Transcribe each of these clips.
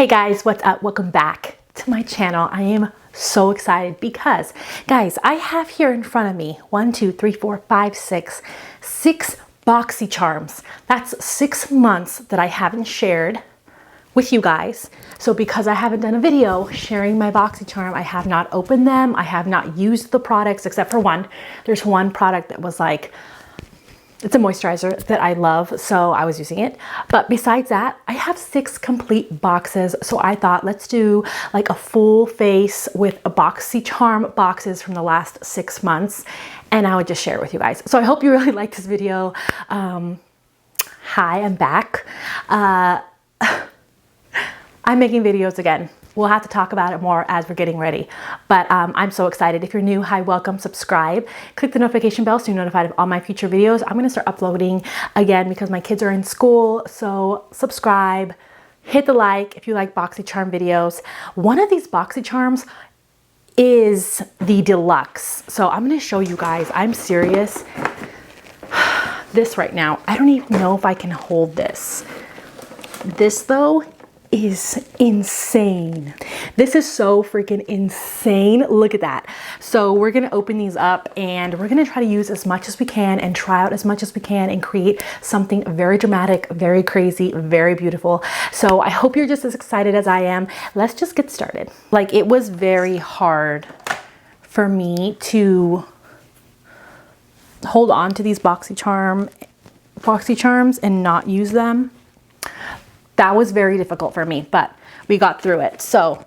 Hey guys, what's up? Welcome back to my channel. I am so excited because, guys, I have here in front of me 6 Boxycharms. That's 6 months that I haven't shared with you guys. So because I haven't done a video sharing my Boxycharm, I have not opened them. I have not used the products except for one. There's one product that was like, it's a moisturizer that I love, so I was using it. But besides that, I have 6 complete boxes. So I thought, let's do like a full face with a Boxycharm boxes from the last 6 months. And I would just share it with you guys. So I hope you really like this video. Hi, I'm back. I'm making videos again. We'll have to talk about it more as we're getting ready. But I'm so excited. If you're new, hi, welcome, subscribe. Click the notification bell so you're notified of all my future videos. I'm gonna start uploading again because my kids are in school. So subscribe, hit the like if you like Boxycharm videos. One of these Boxycharms is the deluxe. So I'm gonna show you guys, I'm serious. This right now, I don't even know if I can hold this. This though, is insane. This is so freaking insane. Look at that. So we're gonna open these up and we're gonna try to use as much as we can and try out as much as we can and create something very dramatic, very crazy, very beautiful. So I hope you're just as excited as I am. Let's just get started. Like, it was very hard for me to hold on to these Boxycharms and not use them. That was very difficult for me, but we got through it. So,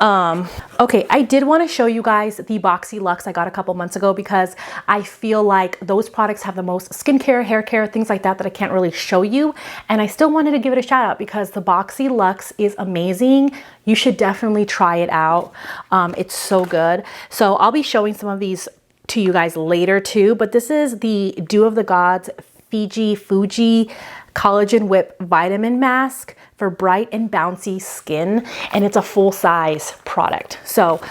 okay, I did want to show you guys the Boxy Luxe I got a couple months ago because I feel like those products have the most skincare, hair care, things like that I can't really show you. And I still wanted to give it a shout out because the Boxy Luxe is amazing. You should definitely try it out. It's so good. So I'll be showing some of these to you guys later too, but this is the Dew of the Gods Fuji Collagen Whip Vitamin Mask for bright and bouncy skin, and it's a full-size product. So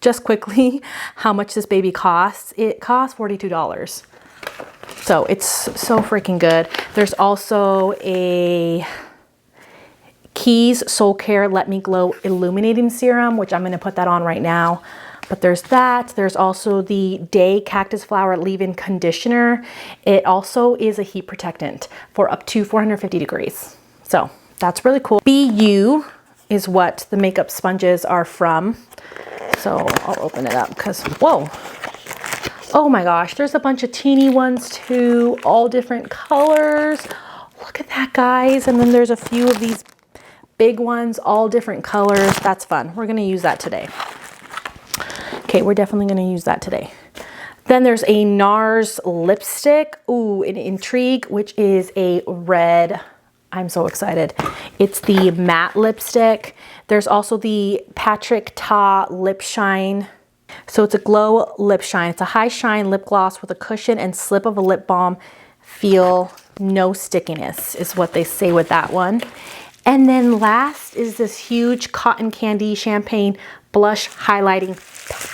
just quickly, how much this baby costs? It costs $42. So it's so freaking good. There's also a Keys Soul Care Let Me Glow Illuminating Serum, which I'm going to put that on right now. But there's that. There's also the Day Cactus Flower Leave-In Conditioner. It also is a heat protectant for up to 450 degrees. So that's really cool. BU is what the makeup sponges are from. So I'll open it up because, whoa. Oh my gosh, there's a bunch of teeny ones too, all different colors. Look at that, guys. And then there's a few of these big ones, all different colors. That's fun. We're gonna use that today. Okay, we're definitely going to use that today. Then there's a NARS lipstick. Ooh, an Intrigue, which is a red. I'm so excited. It's the matte lipstick. There's also the Patrick Ta Lip Shine. So it's a glow lip shine. It's a high shine lip gloss with a cushion and slip of a lip balm. Feel no stickiness is what they say with that one. And then last is this huge Cotton Candy Champagne Blush Highlighting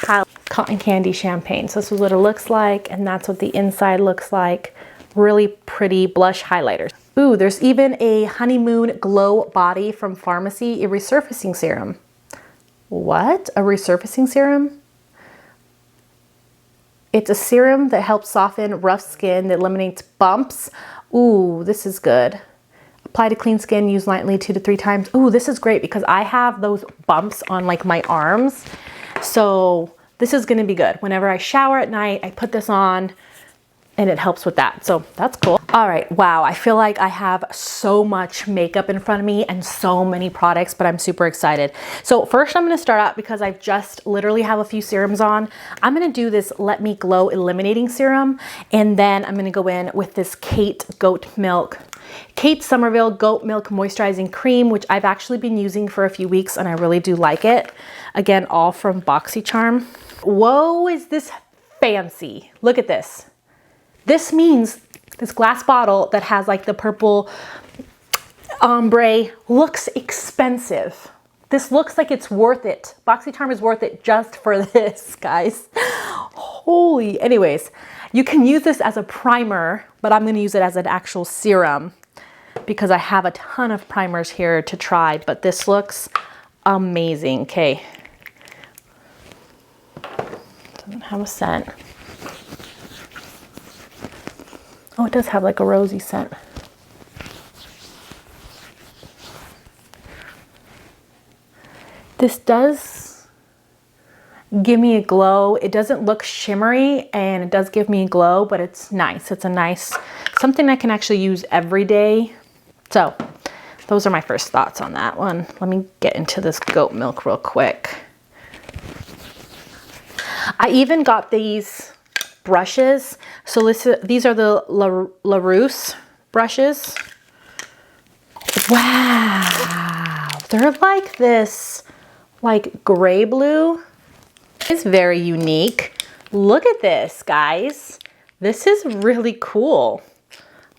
Palette. Cotton Candy Champagne. So this is what it looks like, and that's what the inside looks like. Really pretty blush highlighters. Ooh, there's even a Honeymoon Glow Body from Pharmacy, a resurfacing serum. What? A resurfacing serum? It's a serum that helps soften rough skin, that eliminates bumps. Ooh, this is good. Apply to clean skin, use lightly 2 to 3 times. Ooh, this is great because I have those bumps on like my arms. So this is gonna be good. Whenever I shower at night, I put this on and it helps with that. So that's cool. All right, wow. I feel like I have so much makeup in front of me and so many products, but I'm super excited. So first I'm gonna start out because I've just literally have a few serums on. I'm gonna do this Let Me Glow Eliminating Serum, and then I'm gonna go in with this Kate Somerville Goat Milk Moisturizing Cream, which I've actually been using for a few weeks and I really do like it. Again, all from Boxycharm. Whoa, is this fancy. Look at this. This means this glass bottle that has like the purple ombre looks expensive. This looks like it's worth it. Boxycharm is worth it just for this, guys. Holy, anyways, you can use this as a primer, but I'm gonna use it as an actual serum. because I have a ton of primers here to try, but this looks amazing. Okay. Doesn't have a scent. Oh, it does have like a rosy scent. This does give me a glow. It doesn't look shimmery and it does give me a glow, but it's nice. It's a nice, something I can actually use every day. So those are my first thoughts on that one. Let me get into this goat milk real quick. I even got these brushes. So these are the LaRousse brushes. Wow, they're like this, like gray blue. It's very unique. Look at this, guys. This is really cool.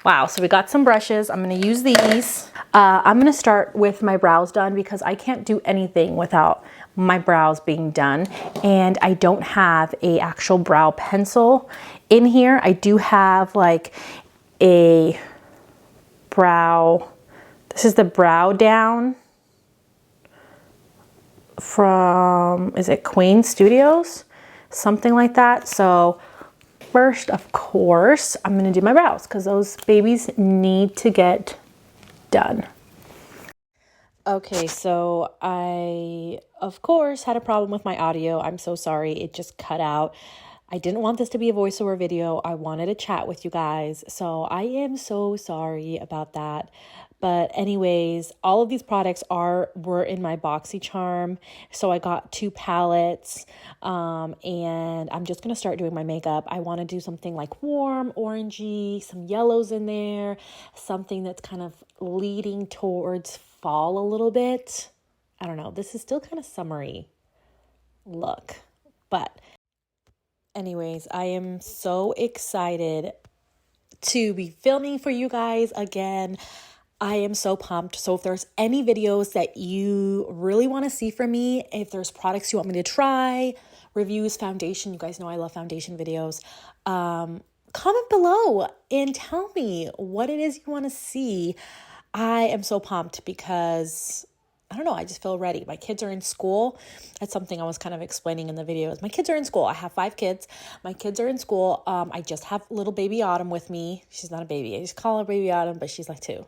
Wow, so we got some brushes. I'm gonna use these. I'm gonna start with my brows done because I can't do anything without my brows being done. And I don't have a actual brow pencil in here. I do have like a brow, this is the brow down from, is it Queen Studios? Something like that. So first, of course, I'm gonna do my brows because those babies need to get done. Okay, so I, of course, had a problem with my audio. I'm so sorry, it just cut out. I didn't want this to be a voiceover video. I wanted to chat with you guys. So I am so sorry about that. But anyways, all of these products were in my Boxycharm. So I got 2 palettes and I'm just going to start doing my makeup. I want to do something like warm, orangey, some yellows in there, something that's kind of leading towards fall a little bit. I don't know. This is still kind of summery look, but anyways, I am so excited to be filming for you guys again. I am so pumped. So if there's any videos that you really want to see from me, if there's products you want me to try, reviews, foundation, you guys know I love foundation videos, comment below and tell me what it is you want to see. I am so pumped because I don't know, I just feel ready. My kids are in school. That's something I was kind of explaining in the videos. My kids are in school. I have 5 kids. My kids are in school. I just have little baby Autumn with me. She's not a baby. I just call her baby Autumn, but she's like 2.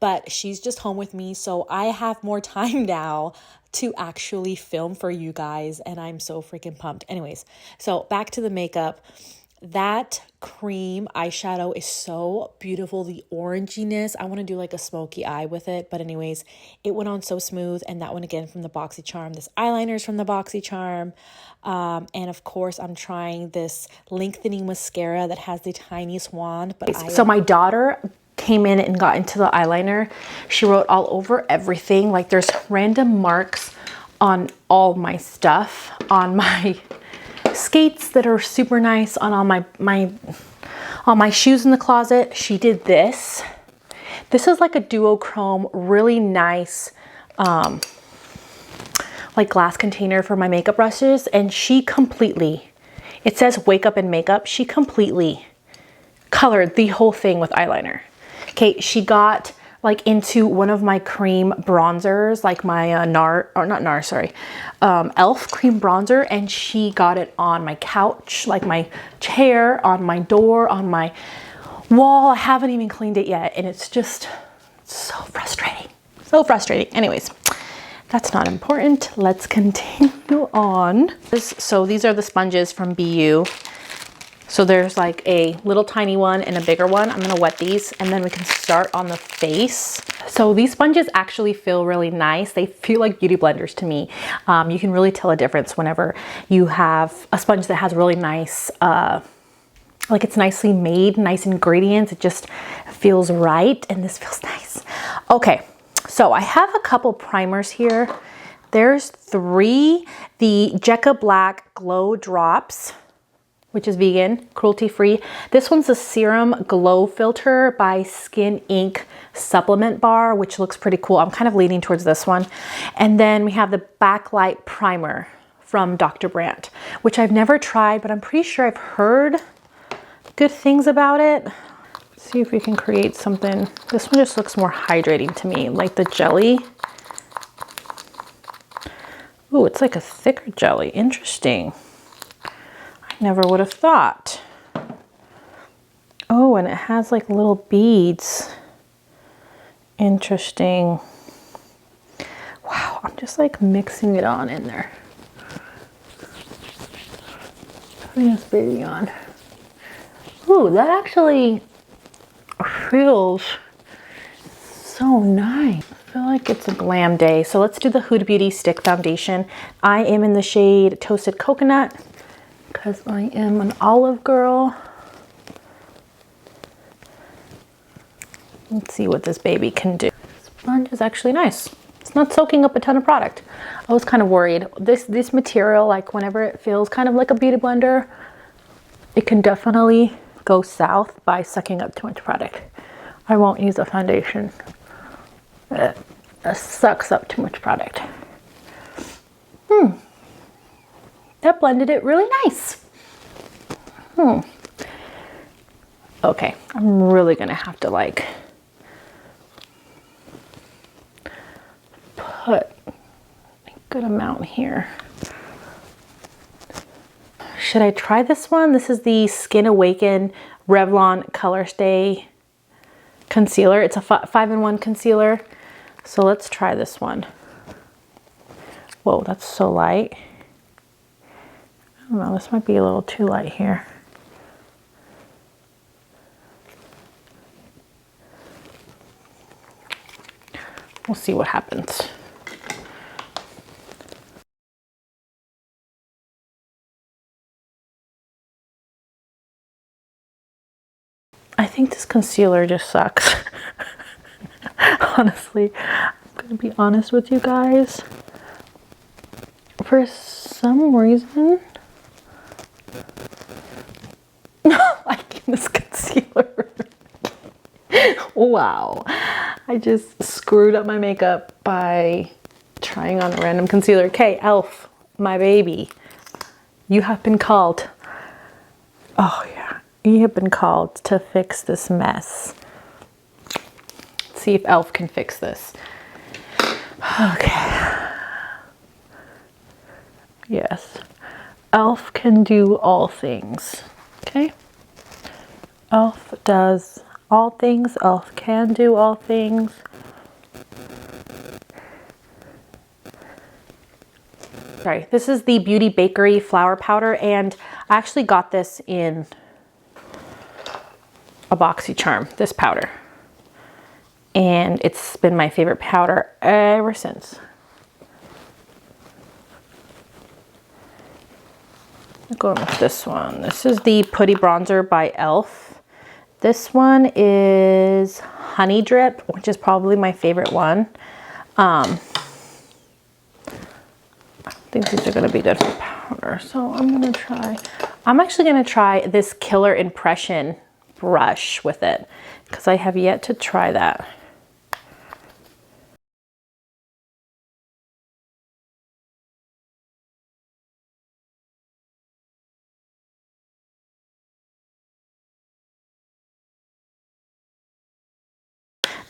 But she's just home with me. So I have more time now to actually film for you guys. And I'm so freaking pumped. Anyways, so back to the makeup. That cream eyeshadow is so beautiful. The oranginess, I want to do like a smoky eye with it. But anyways, it went on so smooth. And that one again from the Boxycharm. This eyeliner is from the Boxycharm. And of course, I'm trying this lengthening mascara that has the tiny swan. But so my daughter came in and got into the eyeliner. She wrote all over everything. Like there's random marks on all my stuff, on my skates that are super nice, on all my shoes in the closet. She did this. This is like a duochrome, really nice like glass container for my makeup brushes, and she completely, it says wake up and makeup, she completely colored the whole thing with eyeliner. Okay, she got like into one of my cream bronzers, like my e.l.f. cream bronzer, and she got it on my couch, like my chair, on my door, on my wall. I haven't even cleaned it yet, and it's just so frustrating. So frustrating. Anyways, that's not important. Let's continue on. So these are the sponges from BU. So there's like a little tiny one and a bigger one. I'm gonna wet these and then we can start on the face. So these sponges actually feel really nice. They feel like beauty blenders to me. You can really tell a difference whenever you have a sponge that has really nice, like it's nicely made, nice ingredients. It just feels right, and this feels nice. Okay, so I have a couple primers here. There's 3, the Jekka Black Glow Drops, which is vegan, cruelty-free. This one's a Serum Glow Filter by Skin Inc. Supplement Bar, which looks pretty cool. I'm kind of leaning towards this one. And then we have the Backlight Primer from Dr. Brandt, which I've never tried, but I'm pretty sure I've heard good things about it. Let's See if we can create something. This one just looks more hydrating to me, like the jelly. Ooh, it's like a thicker jelly. Interesting. I never would have thought. Oh, and it has like little beads. Interesting. Wow, I'm just like mixing it on in there. Putting this baby on. Ooh, that actually feels so nice. I feel like it's a glam day. So let's do the Huda Beauty Stick Foundation. I am in the shade Toasted Coconut because I am an olive girl. Let's see what this baby can do. This sponge is actually nice. It's not soaking up a ton of product. I was kind of worried. This material, like whenever it feels kind of like a beauty blender, it can definitely go south by sucking up too much product. I won't use a foundation that sucks up too much product. That blended it really nice. Okay, I'm really gonna have to like put a good amount here. Should I try this one? This is the Skin Awaken Revlon Color Stay Concealer. It's a 5-in-1 concealer. So let's try this one. Whoa, that's so light. I don't know, this might be a little too light here. We'll see what happens. I think this concealer just sucks. Honestly, I'm gonna be honest with you guys. For some reason, liking this concealer. Wow, I just screwed up my makeup by trying on a random concealer. Okay, Elf, my baby, you have been called. Oh yeah, you have been called to fix this mess. Let's see if Elf can fix this. Okay. Yes, Elf can do all things. Okay. Elf does all things. Elf can do all things. Sorry, this is the Beauty Bakery Flour Powder, and I actually got this in a Boxycharm, this powder. And it's been my favorite powder ever since. I'm going with this one. This is the Putty Bronzer by e.l.f. This one is Honey Drip, which is probably my favorite one. I think these are going to be good for powder. So I'm actually going to try this Killer Impression brush with it because I have yet to try that.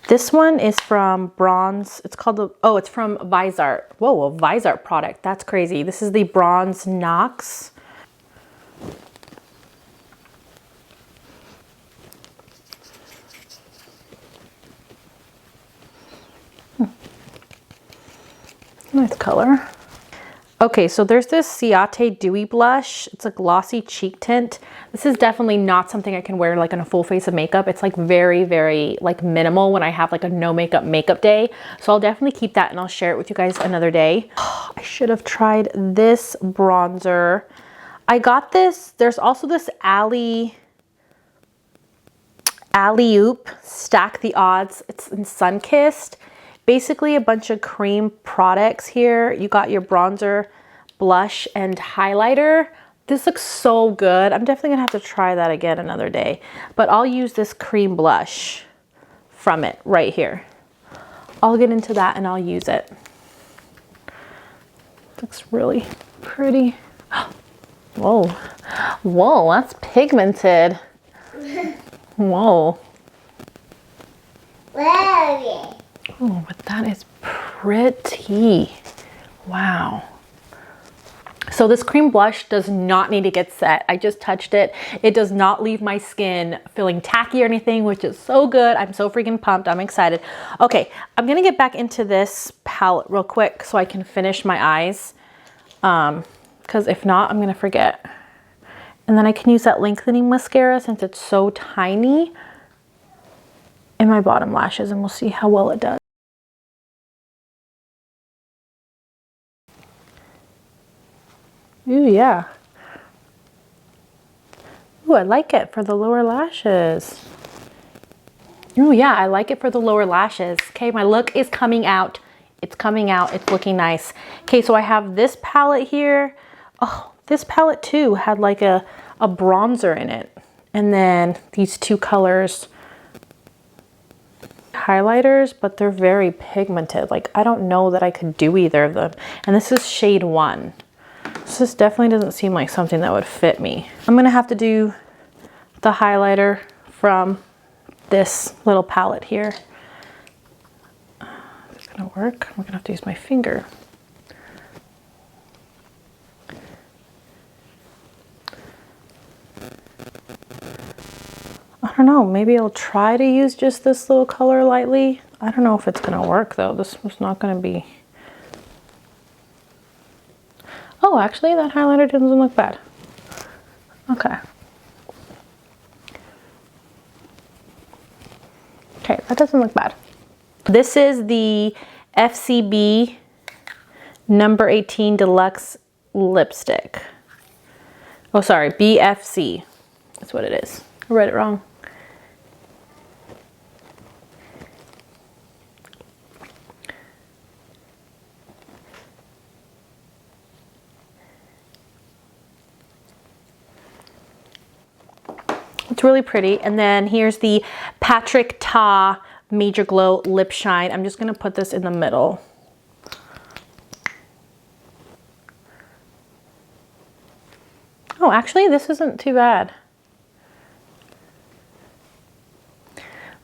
This one is from Bronze. It's called it's from Visart. Whoa, a Visart product. That's crazy. This is the Bronze Knox. Nice color. Okay, so there's this Ciate Dewy Blush. It's a glossy cheek tint. This is definitely not something I can wear like on a full face of makeup. It's like very, very like minimal when I have like a no makeup day. So I'll definitely keep that and I'll share it with you guys another day. I should have tried this bronzer. I got this. There's also this Alley Oop Stack the Odds. It's in Sunkissed. Basically a bunch of cream products here. You got your bronzer, blush, and highlighter. This looks so good. I'm definitely gonna have to try that again another day. But I'll use this cream blush from it right here. I'll get into that and I'll use it. Looks really pretty. Whoa, whoa, that's pigmented. Whoa, Oh, but that is pretty. Wow. So this cream blush does not need to get set. I just touched it. It does not leave my skin feeling tacky or anything, which is so good. I'm so freaking pumped. I'm excited. Okay, I'm gonna get back into this palette real quick so I can finish my eyes. Because if not, I'm gonna forget. And then I can use that lengthening mascara since it's so tiny in my bottom lashes, and we'll see how well it does. Ooh, yeah. Ooh, I like it for the lower lashes. Ooh, yeah, I like it for the lower lashes. Okay, my look is coming out. It's coming out. It's looking nice. Okay, so I have this palette here. Oh, this palette too had like a bronzer in it. And then these two colors, highlighters, but they're very pigmented. Like, I don't know that I could do either of them. And this is shade 1. So this definitely doesn't seem like something that would fit me. I'm gonna have to do the highlighter from this little palette here. Is it gonna work? I'm gonna have to use my finger. I don't know, maybe I'll try to use just this little color lightly. I don't know if it's gonna work though. This was not gonna be. Oh, actually that highlighter doesn't look bad. Okay. Okay, that doesn't look bad. This is the FCB number 18 Deluxe Lipstick. Oh, sorry, BFC. That's what it is. I read it wrong. It's really pretty. And then here's the Patrick Ta Major Glow Lip Shine. I'm just gonna put this in the middle. Oh, actually, this isn't too bad.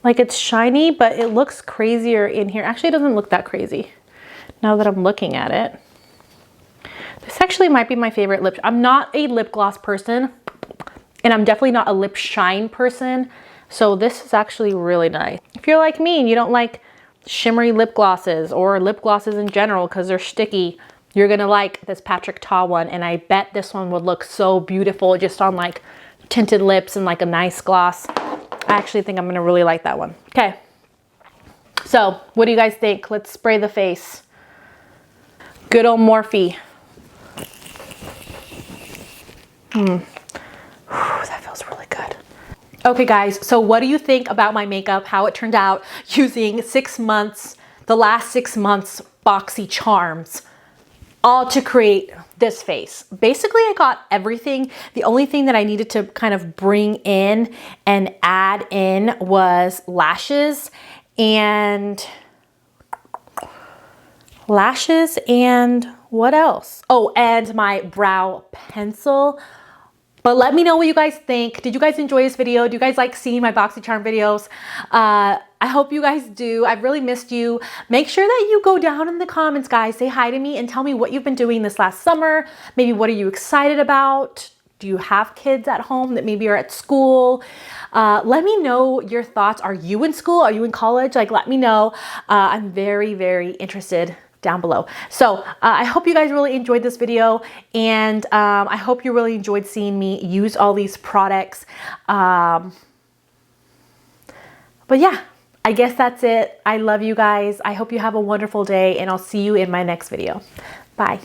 Like, it's shiny, but it looks crazier in here. Actually, it doesn't look that crazy now that I'm looking at it. This actually might be my favorite lip. I'm not a lip gloss person, and I'm definitely not a lip shine person. So this is actually really nice. If you're like me and you don't like shimmery lip glosses or lip glosses in general because they're sticky, you're gonna like this Patrick Ta one. And I bet this one would look so beautiful just on like tinted lips and like a nice gloss. I actually think I'm gonna really like that one. Okay, so what do you guys think? Let's spray the face. Good old Morphe. That feels really good. Okay guys, so what do you think about my makeup, how it turned out using the last 6 months Boxycharms, all to create this face? Basically, I got everything. The only thing that I needed to kind of bring in and add in was lashes and what else? Oh, and my brow pencil. But let me know what you guys think. Did you guys enjoy this video? Do you guys like seeing my Boxycharm videos? I hope you guys do. I've really missed you. Make sure that you go down in the comments, guys. Say hi to me and tell me what you've been doing this last summer. Maybe what are you excited about? Do you have kids at home that maybe are at school? Let me know your thoughts. Are you in school? Are you in college? Like, let me know. I'm very, very interested down below. So I hope you guys really enjoyed this video, and I hope you really enjoyed seeing me use all these products. But yeah, I guess that's it. I love you guys. I hope you have a wonderful day, and I'll see you in my next video. Bye.